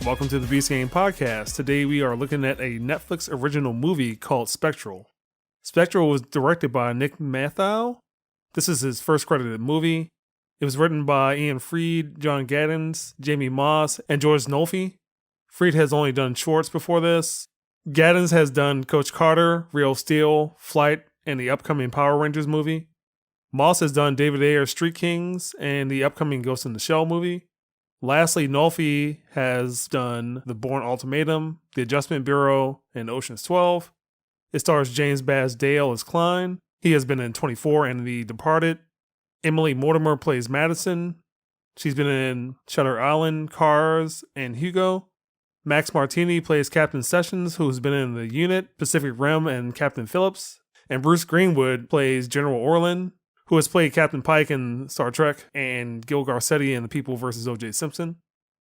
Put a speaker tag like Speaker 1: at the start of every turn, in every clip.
Speaker 1: welcome to the Beast Game Podcast. Today we are looking at a Netflix original movie called Spectral. Spectral was directed by Nick Mathau. This is his first credited movie. It was written by Ian Freed, John Gaddens, Jamie Moss, and George Nolfi. Freed has only done shorts before this. Gaddens has done Coach Carter, Real Steel, Flight, and the upcoming Power Rangers movie. Moss has done David Ayer's Street Kings and the upcoming Ghost in the Shell movie. Lastly, Nolfi has done The Bourne Ultimatum, The Adjustment Bureau, and Ocean's 12. It stars James Badge Dale as Klein. He has been in 24 and The Departed. Emily Mortimer plays Madison. She's been in Shutter Island, Cars, and Hugo. Max Martini plays Captain Sessions, who's been in The Unit, Pacific Rim, and Captain Phillips. And Bruce Greenwood plays General Orlin, who has played Captain Pike in Star Trek and Gil Garcetti in The People vs. O.J. Simpson.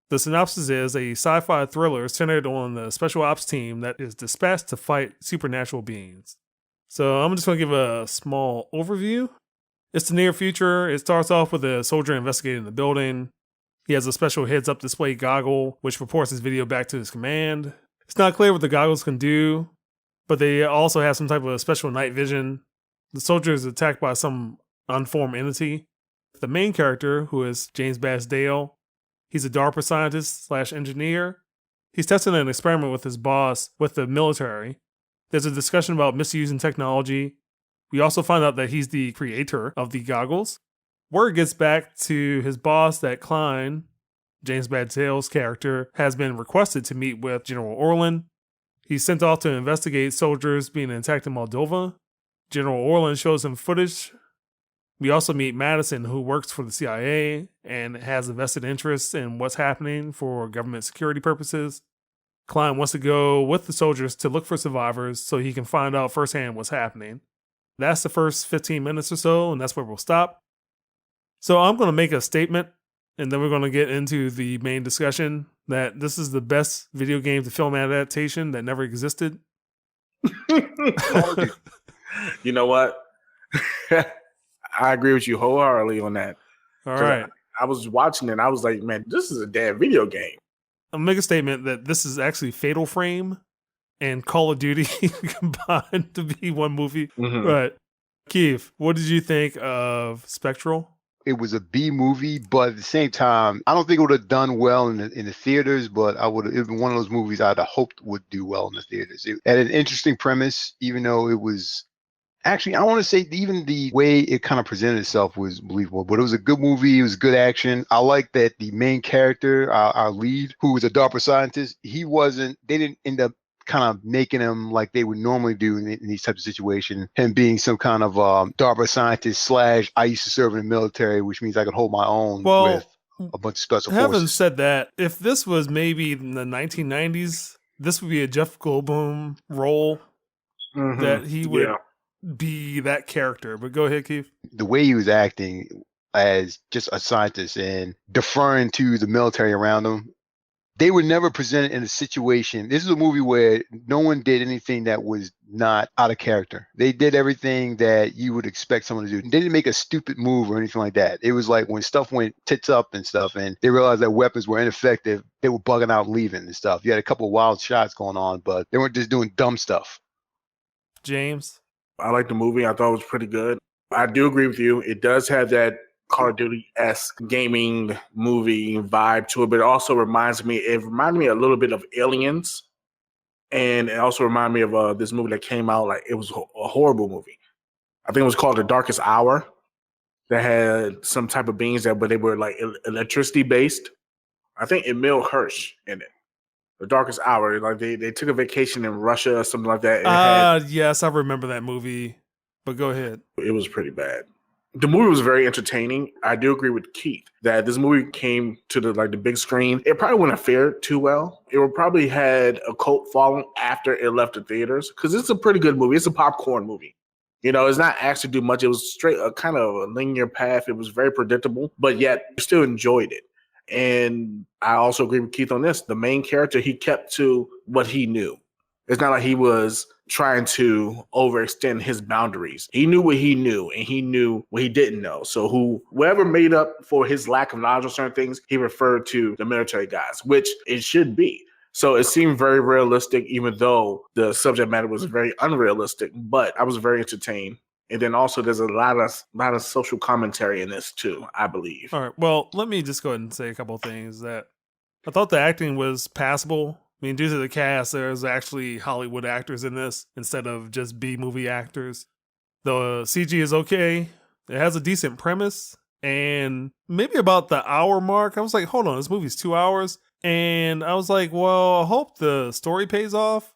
Speaker 1: The synopsis is a sci-fi thriller centered on the special ops team that is dispatched to fight supernatural beings. So I'm just going to give a small overview. It's the near future. It starts off with a soldier investigating the building. He has a special heads-up display goggle, which reports his video back to his command. It's not clear what the goggles can do, but they also have some type of special night vision. The soldier is attacked by some unformed entity. The main character, who is James Badge Dale, he's a DARPA scientist / engineer. He's testing an experiment with his boss with the military. There's a discussion about misusing technology. We also find out that he's the creator of the goggles. Word gets back to his boss that Klein, James Badge Dale's character, has been requested to meet with General Orlin. He's sent off to investigate soldiers being attacked in Moldova. General Orlin shows him footage. We also meet Madison, who works for the CIA and has a vested interest in what's happening for government security purposes. Klein wants to go with the soldiers to look for survivors so he can find out firsthand what's happening. That's the first 15 minutes or so, and that's where we'll stop. So I'm going to make a statement, and then we're going to get into the main discussion that this is the best video game to film adaptation that never existed.
Speaker 2: You know what? I agree with you wholeheartedly on that.
Speaker 1: All right.
Speaker 2: I was watching it and I was like, man, this is a damn video game.
Speaker 1: I'll make a statement that this is actually Fatal Frame and Call of Duty combined to be one movie.
Speaker 2: Mm-hmm.
Speaker 1: But Keith, what did you think of Spectral?
Speaker 3: It was a B movie, but at the same time, I don't think it would have done well in the theaters, but it would have been one of those movies I'd have hoped would do well in the theaters. It had an interesting premise, even though it was... Actually, I want to say even the way it kind of presented itself was believable, but it was a good movie. It was good action. I like that the main character, our lead, who was a DARPA scientist, they didn't end up kind of making him like they would normally do in these types of situations. Him being some kind of DARPA scientist / I used to serve in the military, which means I could hold my own with a bunch of special forces.
Speaker 1: Having said that, if this was maybe in the 1990s, this would be a Jeff Goldblum role that he would be that character. But go ahead, Keith.
Speaker 3: The way he was acting as just a scientist and deferring to the military around him, they were never presented in a situation. This is a movie where no one did anything that was not out of character. They did everything that you would expect someone to do. They didn't make a stupid move or anything like that. It was like when stuff went tits up and stuff and they realized that weapons were ineffective, they were bugging out leaving and stuff. You had a couple of wild shots going on, but they weren't just doing dumb stuff.
Speaker 1: James?
Speaker 2: I liked the movie. I thought it was pretty good. I do agree with you. It does have that Call of Duty-esque gaming movie vibe to it, but it reminded me a little bit of Aliens. And it also reminded me of this movie that came out, like it was a horrible movie. I think it was called The Darkest Hour, that had some type of beings but they were like electricity based. I think Emil Hirsch in it. The Darkest Hour, like they took a vacation in Russia or something like that.
Speaker 1: Yes, I remember that movie. But go ahead.
Speaker 2: It was pretty bad. The movie was very entertaining. I do agree with Keith that this movie came to the big screen. It probably wouldn't have fared too well. It would probably had a cult following after it left the theaters because it's a pretty good movie. It's a popcorn movie. You know, it's not actually do much. It was straight a kind of a linear path. It was very predictable, but yet you still enjoyed it. And I also agree with Keith on this. The main character, he kept to what he knew. It's not like he was trying to overextend his boundaries. He knew what he knew, and he knew what he didn't know. So whoever made up for his lack of knowledge on certain things, he referred to the military guys, which it should be. So it seemed very realistic, even though the subject matter was very unrealistic, but I was very entertained. And then also there's a lot of social commentary in this too, I believe.
Speaker 1: All right. Well, let me just go ahead and say a couple of things. That I thought the acting was passable. I mean, due to the cast, there's actually Hollywood actors in this instead of just B-movie actors. The CG is okay. It has a decent premise. And maybe about the hour mark, I was like, hold on, this movie's 2 hours. And I was like, well, I hope the story pays off.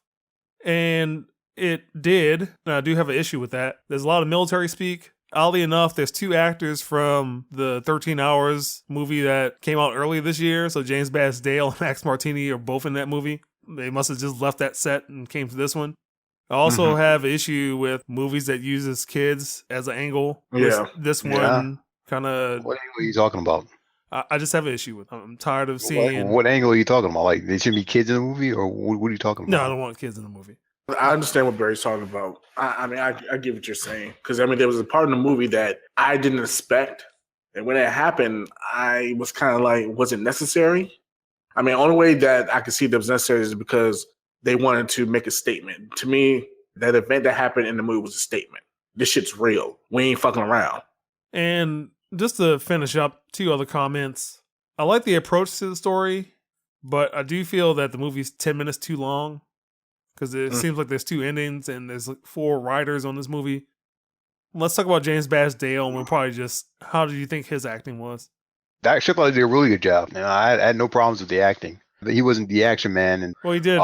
Speaker 1: And it did. And I do have an issue with that. There's a lot of military speak. Oddly enough, there's 2 actors from the 13 Hours movie that came out earlier this year. So James Badge Dale and Max Martini are both in that movie. They must have just left that set and came to this one. I also have an issue with movies that uses kids as an angle.
Speaker 2: Yeah.
Speaker 1: This one kind of...
Speaker 3: What angle are you talking about?
Speaker 1: I just have an issue with them. I'm tired of seeing...
Speaker 3: What angle are you talking about? Like, there should be kids in the movie? Or what are you talking about?
Speaker 1: No, I don't want kids in the movie.
Speaker 2: I understand what Barry's talking about. I get what you're saying. Because, there was a part in the movie that I didn't expect. And when it happened, I was kind of like, was it necessary? The only way that I could see that was necessary is because they wanted to make a statement. To me, that event that happened in the movie was a statement. This shit's real. We ain't fucking around.
Speaker 1: And just to finish up 2 other comments, I like the approach to the story, but I do feel that the movie's 10 minutes too long. Because it seems like there's 2 endings and there's 4 writers on this movie. Let's talk about James Badge Dale, and we'll probably just... How did you think his acting was?
Speaker 3: Actually, I thought he did a really good job. I had no problems with the acting. But he wasn't the action man. And
Speaker 1: well, he did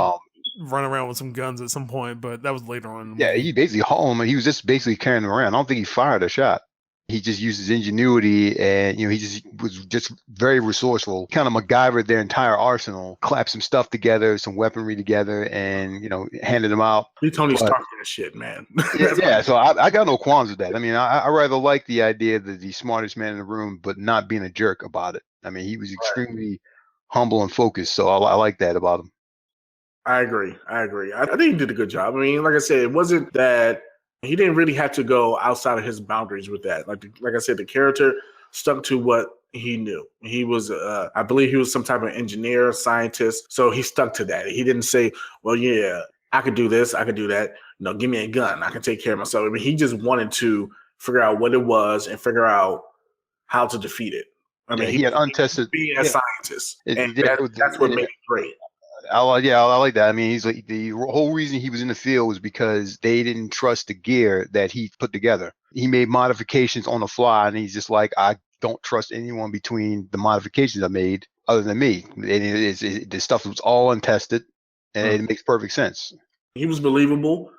Speaker 1: run around with some guns at some point, but that was later on in the movie.
Speaker 3: Yeah, he basically hauled him. He was just basically carrying him around. I don't think he fired a shot. He just used his ingenuity, and he just was just very resourceful. Kind of MacGyvered their entire arsenal, clapped some stuff together, some weaponry together, and handed them out.
Speaker 2: He Tony Stark and shit, man.
Speaker 3: yeah. So I got no qualms with that. I rather like the idea that the smartest man in the room, but not being a jerk about it. He was extremely humble and focused, so I like that about him.
Speaker 2: I agree. I think he did a good job. Like I said, it wasn't that. He didn't really have to go outside of his boundaries with that. Like I said, the character stuck to what he knew. He was, I believe he was some type of engineer, scientist. So he stuck to that. He didn't say, well, yeah, I could do this, I could do that. Give me a gun. I can take care of myself. He just wanted to figure out what it was and figure out how to defeat it.
Speaker 3: He had untested...
Speaker 2: Being a scientist. That's what made it great.
Speaker 3: I like that. He's like, the whole reason he was in the field was because they didn't trust the gear that he put together. He made modifications on the fly, and he's just like, I don't trust anyone between the modifications I made other than me. And the stuff was all untested, and it makes perfect sense.
Speaker 2: He was believable.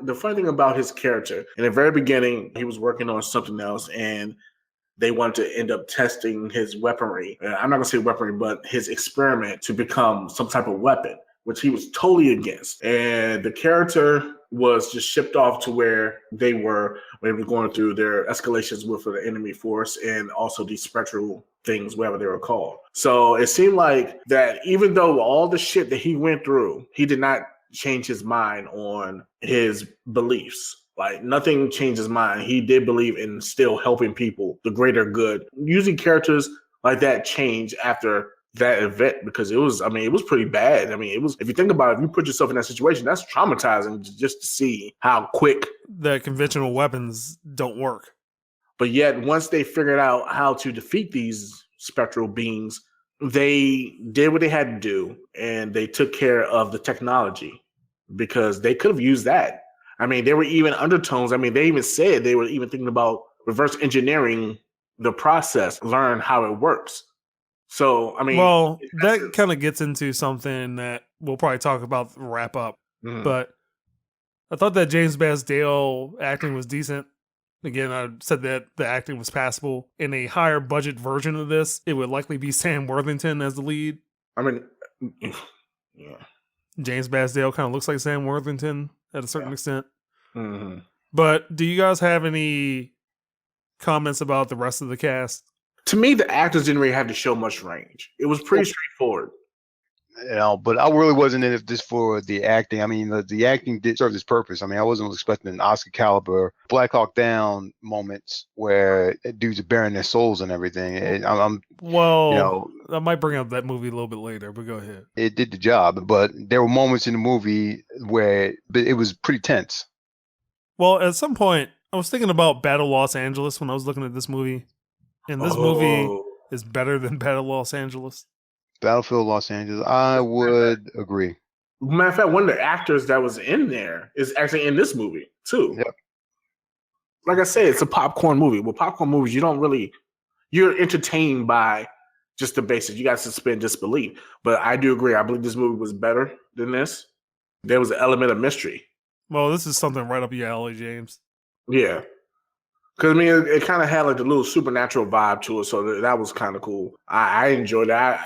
Speaker 2: The funny thing about his character, in the very beginning, he was working on something else, and they wanted to end up testing his weaponry. I'm not going to say weaponry, but his experiment to become some type of weapon, which he was totally against. And the character was just shipped off to where they were going through their escalations with the enemy force and also these spectral things, whatever they were called. So it seemed like that even though all the shit that he went through, he did not change his mind on his beliefs. Like, nothing changed his mind. He did believe in still helping people, the greater good. Using characters like that changed after that event because it was pretty bad. It was, if you think about it, if you put yourself in that situation, that's traumatizing just to see how quick
Speaker 1: the conventional weapons don't work.
Speaker 2: But yet, once they figured out how to defeat these spectral beings, they did what they had to do, and they took care of the technology because they could have used that. There were even undertones. They even said they were even thinking about reverse engineering the process, learn how it works. So,
Speaker 1: well, that kind of gets into something that we'll probably talk about wrap up. But I thought that James Badge Dale acting was decent. Again, I said that the acting was passable. In a higher budget version of this, it would likely be Sam Worthington as the lead.
Speaker 2: Yeah.
Speaker 1: James Badge Dale kind of looks like Sam Worthington at a certain extent. Mm-hmm. But do you guys have any comments about the rest of the cast?
Speaker 2: To me, the actors didn't really have to show much range. It was pretty straightforward.
Speaker 3: But I really wasn't in it just for the acting. I mean, the acting did serve its purpose. I mean, I wasn't expecting an Oscar caliber Black Hawk Down moments where dudes are bearing their souls and everything.
Speaker 1: Well, I might bring up that movie a little bit later, but go ahead.
Speaker 3: It did the job, but there were moments in the movie where it was pretty tense.
Speaker 1: Well, at some point, I was thinking about Battle Los Angeles when I was looking at this movie, and this movie is better than Battle Los Angeles.
Speaker 3: Battlefield Los Angeles, I would agree.
Speaker 2: Matter of fact, one of the actors that was in there is actually in this movie too.
Speaker 3: Yep.
Speaker 2: Like I said, it's a popcorn movie. With popcorn movies, you're entertained by just the basics. You got to suspend disbelief. But I do agree. I believe this movie was better than this. There was an element of mystery.
Speaker 1: Well, this is something right up your alley, James.
Speaker 2: Yeah. Because, I mean, it kind of had like the little supernatural vibe to it. So that was kind of cool. I enjoyed it.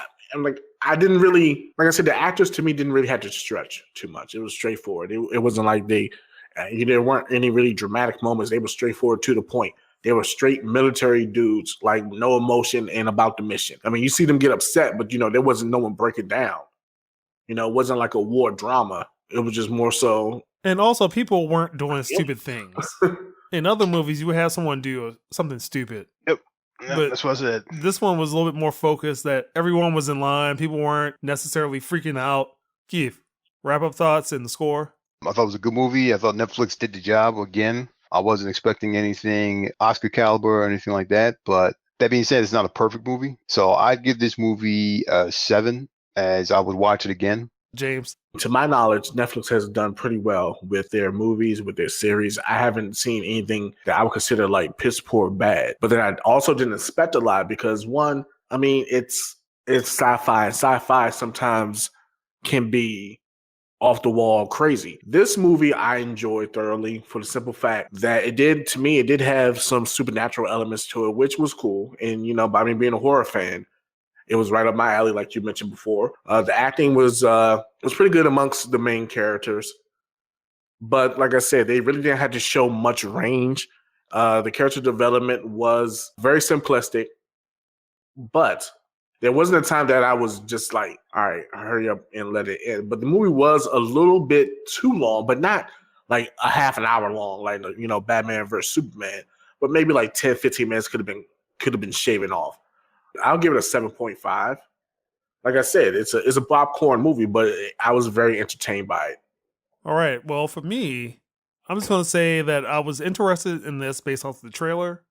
Speaker 2: I didn't really, like I said, the actors to me didn't really have to stretch too much. It was straightforward. It wasn't like there weren't any really dramatic moments. They were straightforward to the point. They were straight military dudes, like no emotion and about the mission. I mean, you see them get upset, but, there wasn't no one break it down. It wasn't like a war drama. It was just more so.
Speaker 1: And also, people weren't doing stupid things. In other movies, you would have someone do something stupid.
Speaker 3: Yep. Yeah, that's what I said.
Speaker 1: This one was a little bit more focused, that everyone was in line. People weren't necessarily freaking out. Keith, wrap-up thoughts and the score?
Speaker 3: I thought it was a good movie. I thought Netflix did the job again. I wasn't expecting anything Oscar caliber or anything like that. But that being said, it's not a perfect movie. So I'd give this movie a 7 as I would watch it again.
Speaker 1: James?
Speaker 2: To my knowledge, Netflix has done pretty well with their movies, with their series. I haven't seen anything that I would consider like piss poor bad. But then I also didn't expect a lot because one, I mean, it's sci-fi, and sci-fi sometimes can be off the wall crazy. This movie I enjoyed thoroughly for the simple fact that it did have some supernatural elements to it, which was cool. And, by me being a horror fan, it was right up my alley, like you mentioned before. The acting was pretty good amongst the main characters. But like I said, they really didn't have to show much range. The character development was very simplistic. But there wasn't a time that I was just like, all right, hurry up and let it end. But the movie was a little bit too long, but not like a half an hour long, like, Batman versus Superman. But maybe like 10, 15 minutes could have been shaven off. I'll give it a 7.5. Like I said, it's a popcorn movie, but I was very entertained by it.
Speaker 1: All right. Well, for me, I'm just going to say that I was interested in this based off the trailer,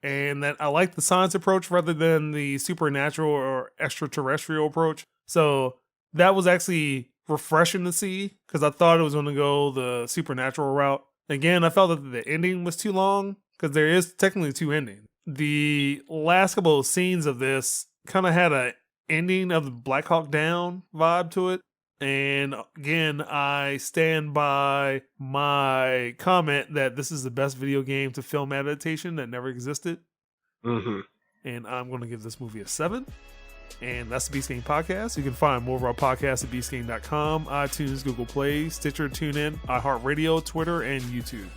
Speaker 1: and that I like the science approach rather than the supernatural or extraterrestrial approach. So that was actually refreshing to see because I thought it was going to go the supernatural route. Again, I felt that the ending was too long because there is technically 2 endings. The last couple of scenes of this kind of had a ending of the Black Hawk Down vibe to it. And again, I stand by my comment that this is the best video game to film adaptation that never existed.
Speaker 2: Mm-hmm.
Speaker 1: And I'm going to give this movie a 7. And that's the Beast Game Podcast. You can find more of our podcasts at beastgame.com, iTunes, Google Play, Stitcher, TuneIn, iHeartRadio, Twitter, and YouTube.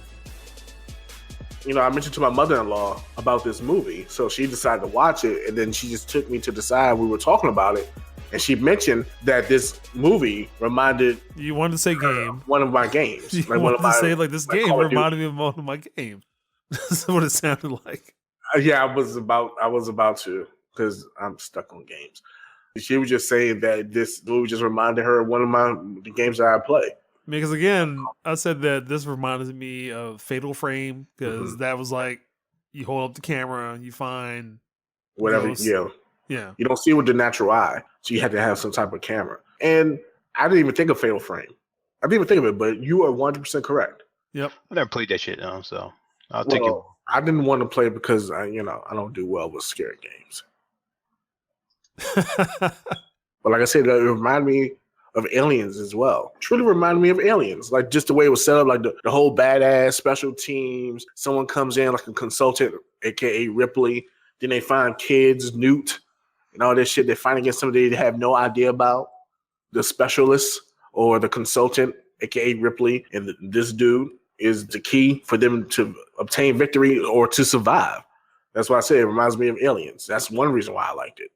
Speaker 2: I mentioned to my mother-in-law about this movie, so she decided to watch it, and then she just took me to the side. We were talking about it, and she mentioned that this movie reminded...
Speaker 1: You wanted to say game.
Speaker 2: One of my games.
Speaker 1: You wanted to say, this game reminded me of one of my games. That's what it sounded like.
Speaker 2: Yeah, I was about to, because I'm stuck on games. She was just saying that this movie just reminded her of one of the games that I play.
Speaker 1: Because again, I said that this reminded me of Fatal Frame because that was like you hold up the camera and you find
Speaker 2: whatever. Yeah. You don't see it with the natural eye, so you had to have some type of camera. And I didn't even think of Fatal Frame. I didn't even think of it, but you are 100% correct.
Speaker 1: Yep.
Speaker 3: I never played that shit though, so I'll take it.
Speaker 2: I didn't want to play it because I don't do well with scary games. But like I said, it reminded me of Aliens as well. Truly reminded me of Aliens. Like just the way it was set up, like the whole badass special teams. Someone comes in like a consultant, aka Ripley. Then they find kids, Newt, and all this shit. They're fighting against somebody they have no idea about. The specialist or the consultant, aka Ripley, and this dude is the key for them to obtain victory or to survive. That's why I say it reminds me of Aliens. That's one reason why I liked it.